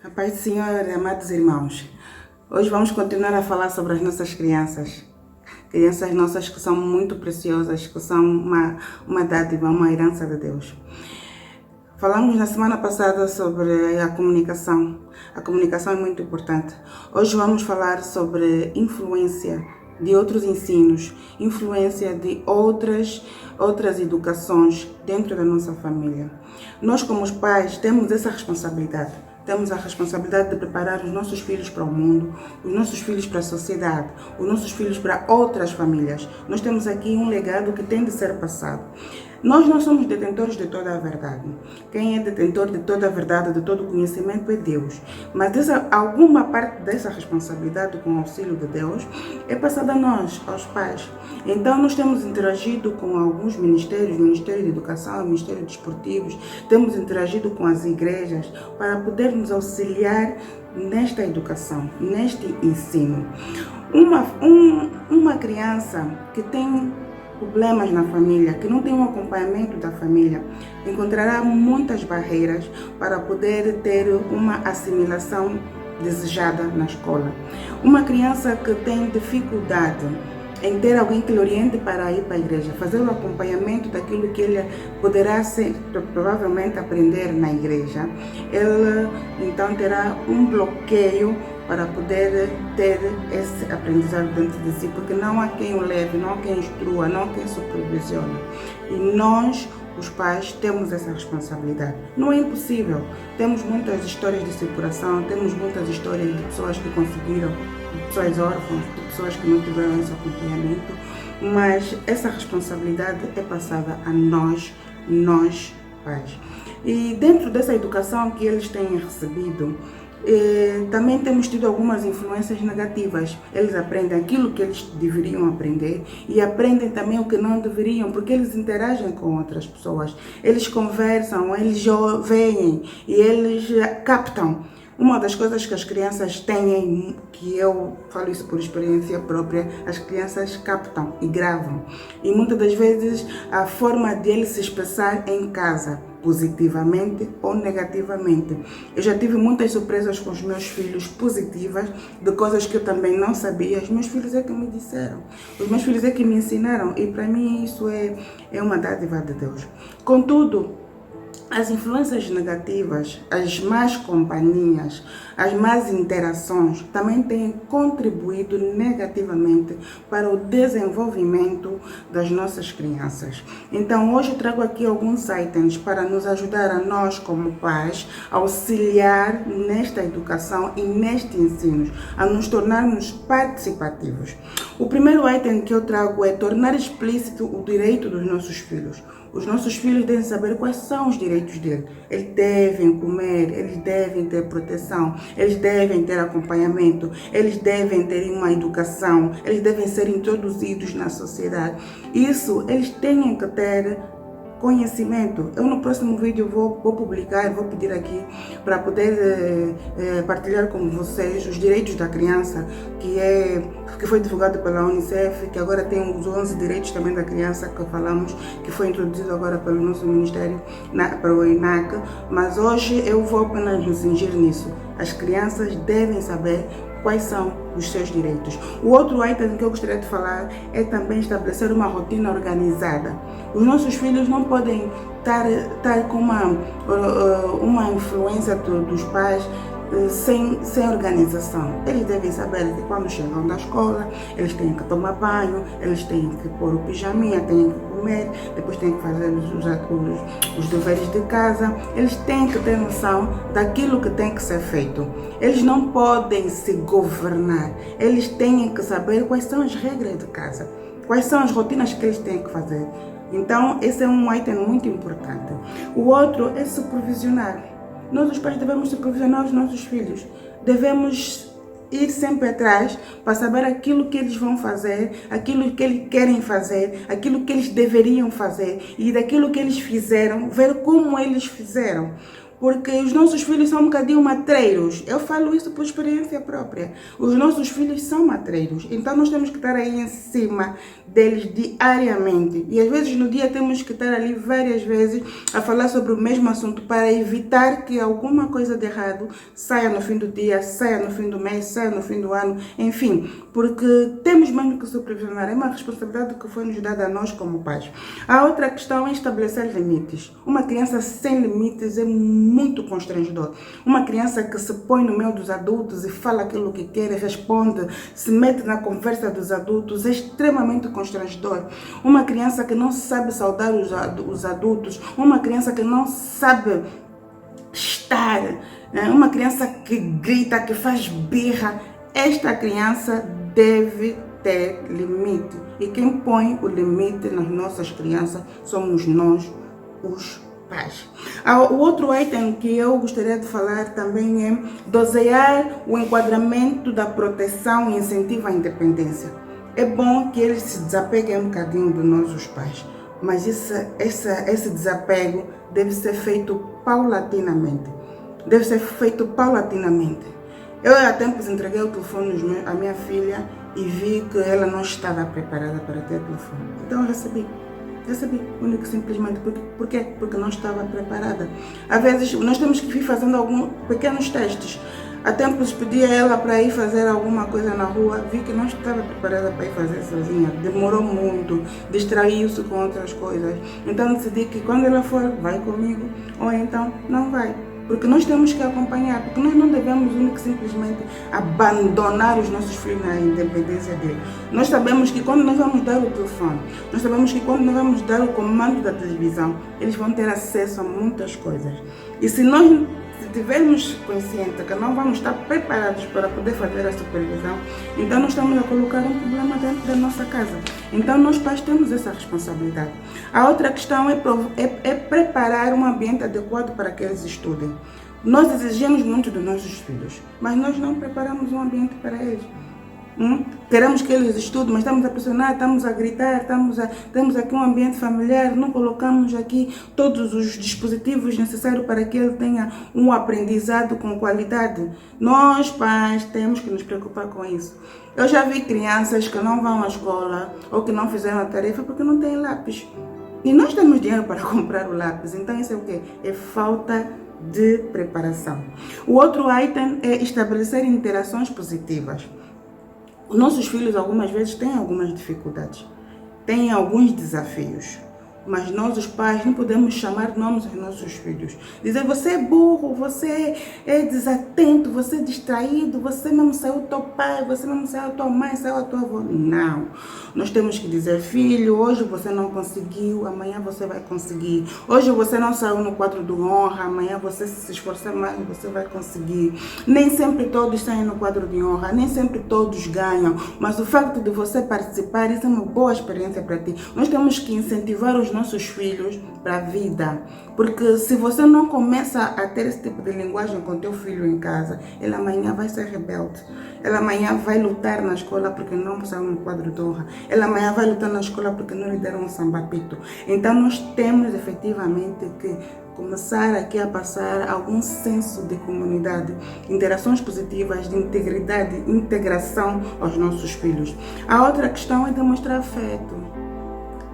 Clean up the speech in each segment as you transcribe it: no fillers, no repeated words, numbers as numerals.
A paz do Senhor, amados irmãos. Hoje vamos continuar a falar sobre as nossas crianças. Crianças nossas que são muito preciosas, que são uma dádiva, uma herança de Deus. Falamos na semana passada sobre a comunicação. A comunicação é muito importante. Hoje vamos falar sobre influência de outros ensinos, influência de outras educações dentro da nossa família. Nós, como os pais, temos essa responsabilidade. Temos a responsabilidade de preparar os nossos filhos para o mundo, os nossos filhos para a sociedade, os nossos filhos para outras famílias. Nós temos aqui um legado que tem de ser passado. Nós não somos detentores de toda a verdade. Quem é detentor de toda a verdade, de todo o conhecimento é Deus. Mas alguma parte dessa responsabilidade, com o auxílio de Deus, é passada a nós, aos pais. Então nós temos interagido com alguns ministérios, Ministério de Educação, Ministério de Desportivos, temos interagido com as igrejas para poder nos auxiliar nesta educação, neste ensino. Uma criança que tem problemas na família, que não tem um acompanhamento da família, encontrará muitas barreiras para poder ter uma assimilação desejada na escola. Uma criança que tem dificuldade em ter alguém que lhe oriente para ir para a igreja, fazer o acompanhamento daquilo que ele poderá provavelmente aprender na igreja, ele então terá um bloqueio para poder ter esse aprendizado dentro de si, porque não há quem o leve, não há quem instrua, não há quem supervisione. E nós, os pais, temos essa responsabilidade. Não é impossível. Temos muitas histórias de superação, temos muitas histórias de pessoas que conseguiram, de pessoas órfãs, de pessoas que não tiveram esse acompanhamento, mas essa responsabilidade é passada a nós pais. E dentro dessa educação que eles têm recebido, também temos tido algumas influências negativas. Eles aprendem aquilo que eles deveriam aprender e aprendem também o que não deveriam, porque eles interagem com outras pessoas, eles conversam, eles veem e eles captam. Uma das coisas que as crianças têm, que eu falo isso por experiência própria, as crianças captam e gravam. E muitas das vezes a forma de eles se expressar em casa, positivamente ou negativamente. Eu já tive muitas surpresas com os meus filhos positivas, de coisas que eu também não sabia. Os meus filhos é que me disseram, os meus filhos é que me ensinaram, e para mim isso é uma dádiva de Deus. Contudo, as influências negativas, as más companhias, as más interações também têm contribuído negativamente para o desenvolvimento das nossas crianças. Então hoje eu trago aqui alguns itens para nos ajudar a nós como pais, a auxiliar nesta educação e neste ensino, a nos tornarmos participativos. O primeiro item que eu trago é tornar explícito o direito dos nossos filhos. Os nossos filhos devem saber quais são os direitos deles. Eles devem comer, eles devem ter proteção, eles devem ter acompanhamento, eles devem ter uma educação, eles devem ser introduzidos na sociedade. Isso eles têm que ter conhecimento. Eu no próximo vídeo vou publicar, vou pedir aqui para poder partilhar com vocês os direitos da criança, que foi divulgado pela Unicef, que agora tem os 11 direitos também da criança que falamos, que foi introduzido agora pelo nosso Ministério, para o ENAC, mas hoje eu vou apenas me cingir nisso. As crianças devem saber quais são os seus direitos. O outro item que eu gostaria de falar é também estabelecer uma rotina organizada. Os nossos filhos não podem estar com uma influência dos pais sem organização. Eles devem saber que quando chegam da escola, eles têm que tomar banho, eles têm que pôr o pijaminha, têm que comer, depois têm que fazer os deveres de casa. Eles têm que ter noção daquilo que tem que ser feito. Eles não podem se governar, eles têm que saber quais são as regras de casa, quais são as rotinas que eles têm que fazer. Então, esse é um item muito importante. O outro é supervisionar. Nós, os pais, devemos supervisionar os nossos filhos. Devemos ir sempre atrás para saber aquilo que eles vão fazer, aquilo que eles querem fazer, aquilo que eles deveriam fazer, e daquilo que eles fizeram, ver como eles fizeram. porque os nossos filhos são um bocadinho matreiros. Eu falo isso por experiência própria. Os nossos filhos são matreiros, então nós temos que estar aí em cima deles diariamente. E às vezes no dia temos que estar ali várias vezes a falar sobre o mesmo assunto para evitar que alguma coisa de errado saia no fim do dia, saia no fim do mês, saia no fim do ano, enfim, porque temos mesmo que supervisionar. É uma responsabilidade que foi nos dada a nós como pais. A outra questão é estabelecer limites. Uma criança sem limites é muito constrangedor. Uma criança que se põe no meio dos adultos e fala aquilo que quer, responde, se mete na conversa dos adultos, é extremamente constrangedor. Uma criança que não sabe saudar os adultos, uma criança que não sabe estar, né? Uma criança que grita, que faz birra, esta criança deve ter limite. E quem põe o limite nas nossas crianças somos nós, os pais. O outro item que eu gostaria de falar também é dosear o enquadramento da proteção e incentivo à independência. É bom que eles se desapeguem um bocadinho de nós, os pais, mas esse desapego deve ser feito paulatinamente. Deve ser feito paulatinamente. Eu há tempos entreguei o telefone à minha filha e vi que ela não estava preparada para ter telefone. Então eu recebi, único e simplesmente. Por quê? Porque não estava preparada. Às vezes nós temos que ir fazendo alguns pequenos testes. Há tempos pedi a ela para ir fazer alguma coisa na rua, vi que não estava preparada para ir fazer sozinha, demorou muito, distraiu-se com outras coisas. Então decidi que quando ela for, vai comigo, ou então não vai. Porque nós temos que acompanhar, porque nós não devemos único simplesmente abandonar os nossos filhos na independência deles. Nós sabemos que quando nós vamos dar o telefone, nós sabemos que quando nós vamos dar o comando da televisão, eles vão ter acesso a muitas coisas. E se nós tivermos consciência que não vamos estar preparados para poder fazer a supervisão, então nós estamos a colocar um problema dentro da nossa casa. Então nós pais temos essa responsabilidade. A outra questão é preparar um ambiente adequado para que eles estudem. Nós exigimos muito dos nossos filhos, mas nós não preparamos um ambiente para eles. Queremos que eles estudem, mas estamos a pressionar, estamos a gritar, temos aqui um ambiente familiar, não colocamos aqui todos os dispositivos necessários para que ele tenha um aprendizado com qualidade. Nós, pais, temos que nos preocupar com isso. Eu já vi crianças que não vão à escola ou que não fizeram a tarefa porque não têm lápis. E nós temos dinheiro para comprar o lápis, então isso é o quê? É falta de preparação. O outro item é estabelecer interações positivas. Os nossos filhos algumas vezes têm algumas dificuldades, têm alguns desafios, mas nós os pais não podemos chamar nomes aos nossos filhos. Dizer você é burro, você é desatento, você é distraído, você mesmo saiu do teu pai, você mesmo saiu da tua mãe, saiu da tua avó. Não. Nós temos que dizer, filho, hoje você não conseguiu, amanhã você vai conseguir. Hoje você não saiu no quadro de honra, amanhã você se esforçar mais, você vai conseguir. Nem sempre todos saem no quadro de honra, nem sempre todos ganham, mas o facto de você participar, isso é uma boa experiência para ti. Nós temos que incentivar os nossos filhos para a vida, porque se você não começa a ter esse tipo de linguagem com teu filho em casa, ele amanhã vai ser rebelde, ele amanhã vai lutar na escola porque não saiu no quadro de honra, ele amanhã vai lutar na escola porque não lhe deram um sambapito. Então nós temos efetivamente que começar aqui a passar algum senso de comunidade, interações positivas, de integridade, integração aos nossos filhos. A outra questão é demonstrar afeto.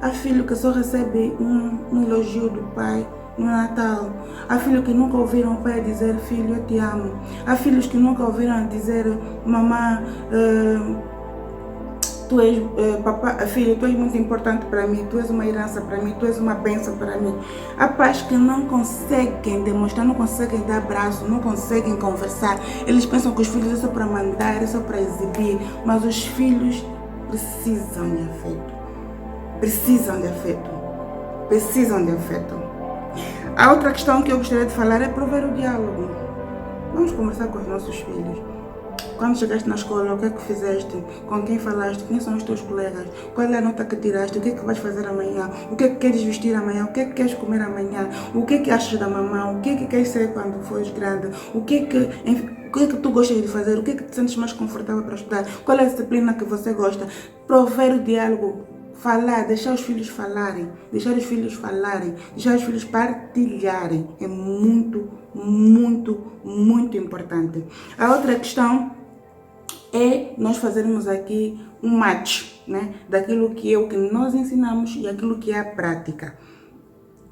Há filho que só recebe um elogio do pai no Natal. Há filhos que nunca ouviram o pai dizer, filho, eu te amo. Há filhos que nunca ouviram dizer, mamãe, tu és, papá, filho, tu és muito importante para mim, tu és uma herança para mim, tu és uma bênção para mim. Há pais que não conseguem demonstrar, não conseguem dar abraço, não conseguem conversar. Eles pensam que os filhos é só para mandar, é só para exibir, mas os filhos precisam de afeto. Precisam de afeto. Precisam de afeto. A outra questão que eu gostaria de falar é prover o diálogo. Vamos conversar com os nossos filhos. Quando chegaste na escola, o que é que fizeste? Com quem falaste? Quem são os teus colegas? Qual é a nota que tiraste? O que é que vais fazer amanhã? O que é que queres vestir amanhã? O que é que queres comer amanhã? O que é que achas da mamãe? O que é que queres ser quando fores grande? O que é que tu gostas de fazer? O que é que te sentes mais confortável para estudar? Qual é a disciplina que você gosta? Prover o diálogo. falar, deixar os filhos falarem, deixar os filhos partilharem. É muito, muito, muito importante. A outra questão é nós fazermos aqui um match, né, daquilo que é o que nós ensinamos e aquilo que é a prática.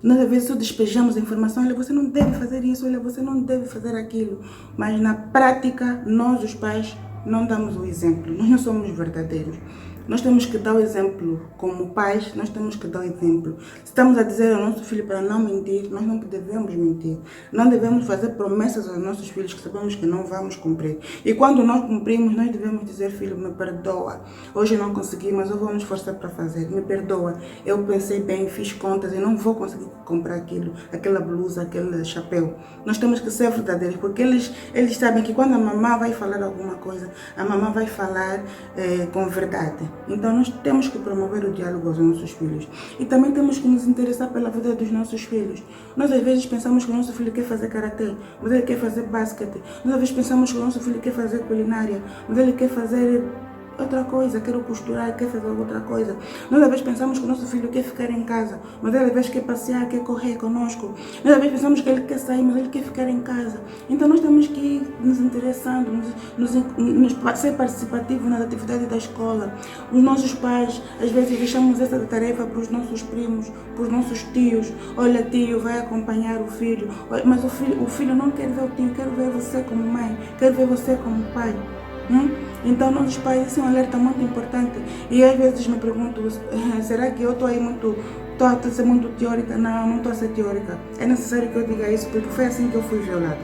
Nós às vezes só despejamos a informação, olha, você não deve fazer isso, olha, você não deve fazer aquilo. Mas na prática, nós os pais não damos o exemplo, nós não somos verdadeiros. Nós temos que dar o exemplo como pais, nós temos que dar o exemplo. Se estamos a dizer ao nosso filho para não mentir, nós não devemos mentir. Não devemos fazer promessas aos nossos filhos que sabemos que não vamos cumprir. E quando nós cumprimos, nós devemos dizer, filho, me perdoa. Hoje não consegui, mas eu vou me esforçar para fazer. Me perdoa. Eu pensei bem, fiz contas e não vou conseguir comprar aquilo, aquela blusa, aquele chapéu. Nós temos que ser verdadeiros, porque eles sabem que quando a mamãe vai falar alguma coisa, a mamãe vai falar com verdade. Então nós temos que promover o diálogo aos nossos filhos. E também temos que nos interessar pela vida dos nossos filhos. Nós às vezes pensamos que o nosso filho quer fazer karatê, mas ele quer fazer basquete. Nós às vezes pensamos que o nosso filho quer fazer culinária, mas ele quer fazer outra coisa, quer costurar, quer fazer outra coisa. Nós às vezes pensamos que o nosso filho quer ficar em casa, mas ele às vezes quer passear, quer correr conosco. Nós às vezes pensamos que ele quer sair, mas ele quer ficar em casa. Então nós temos que ir nos interessando, ser participativos nas atividades da escola. Os nossos pais, às vezes deixamos essa tarefa para os nossos primos, para os nossos tios. Olha, tio, vai acompanhar o filho. Mas o filho não quer ver o tio, quer ver você como mãe, quer ver você como pai. Então, nossos pais, esse é um alerta muito importante. E às vezes me pergunto, será que eu estou aí estou a ser muito teórica? Não, não estou a ser teórica. É necessário que eu diga isso, porque foi assim que eu fui violada.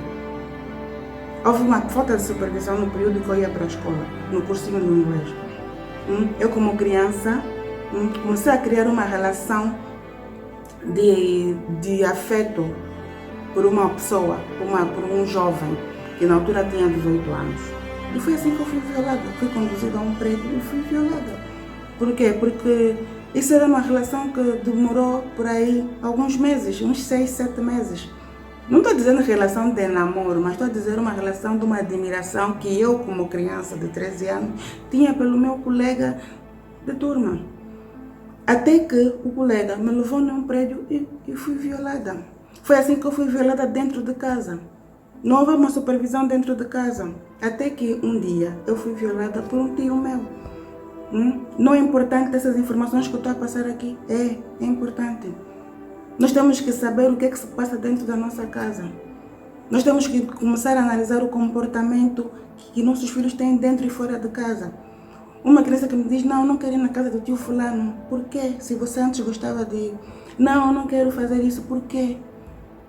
Houve uma falta de supervisão no período que eu ia para a escola, no cursinho de inglês. Eu, como criança, comecei a criar uma relação de afeto por uma pessoa, por um jovem, que na altura tinha 18 anos. E foi assim que eu fui violada. Fui conduzida a um prédio e fui violada. Por quê? Porque isso era uma relação que demorou por aí alguns meses, uns 6, 7 meses. Não estou dizendo relação de namoro, mas estou a dizer uma relação de uma admiração que eu, como criança de 13 anos, tinha pelo meu colega de turma. Até que o colega me levou num prédio e fui violada. Foi assim que eu fui violada dentro de casa. Não houve uma supervisão dentro de casa. Até que um dia eu fui violada por um tio meu. Não é importante essas informações que eu estou a passar aqui? É importante. Nós temos que saber o que é que se passa dentro da nossa casa. Nós temos que começar a analisar o comportamento que nossos filhos têm dentro e fora de casa. Uma criança que me diz, não quero ir na casa do tio fulano. Por quê? Se você antes gostava de ir. Não quero fazer isso. Por quê?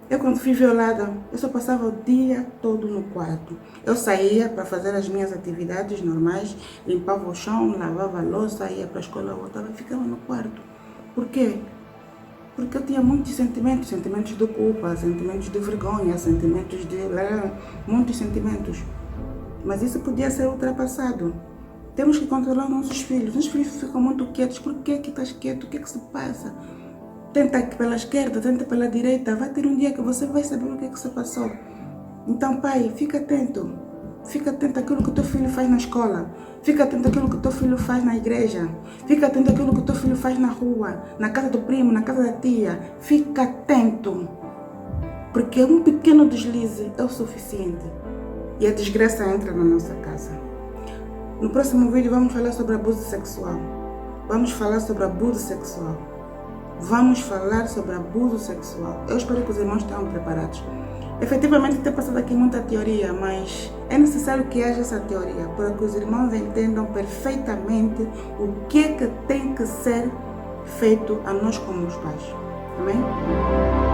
Eu, quando fui violada, eu só passava o dia todo no quarto. Eu saía para fazer as minhas atividades normais, limpava o chão, lavava a louça, ia para a escola, voltava e ficava no quarto. Por quê? Porque eu tinha muitos sentimentos de culpa, sentimentos de vergonha, sentimentos de... muitos sentimentos. Mas isso podia ser ultrapassado. Temos que controlar nossos filhos. Nossos filhos ficam muito quietos. Por que estás quieto? O que é que se passa? Tenta pela esquerda, tenta pela direita. Vai ter um dia que você vai saber o que é que se passou. Então, pai, fica atento. Fica atento àquilo que o teu filho faz na escola. Fica atento àquilo que o teu filho faz na igreja. Fica atento àquilo que o teu filho faz na rua, na casa do primo, na casa da tia. Fica atento. Porque um pequeno deslize é o suficiente. E a desgraça entra na nossa casa. No próximo vídeo vamos falar sobre abuso sexual. Vamos falar sobre abuso sexual. Eu espero que os irmãos estejam preparados. Efetivamente tem passado aqui muita teoria, mas é necessário que haja essa teoria para que os irmãos entendam perfeitamente o que é que tem que ser feito a nós como os pais. Amém?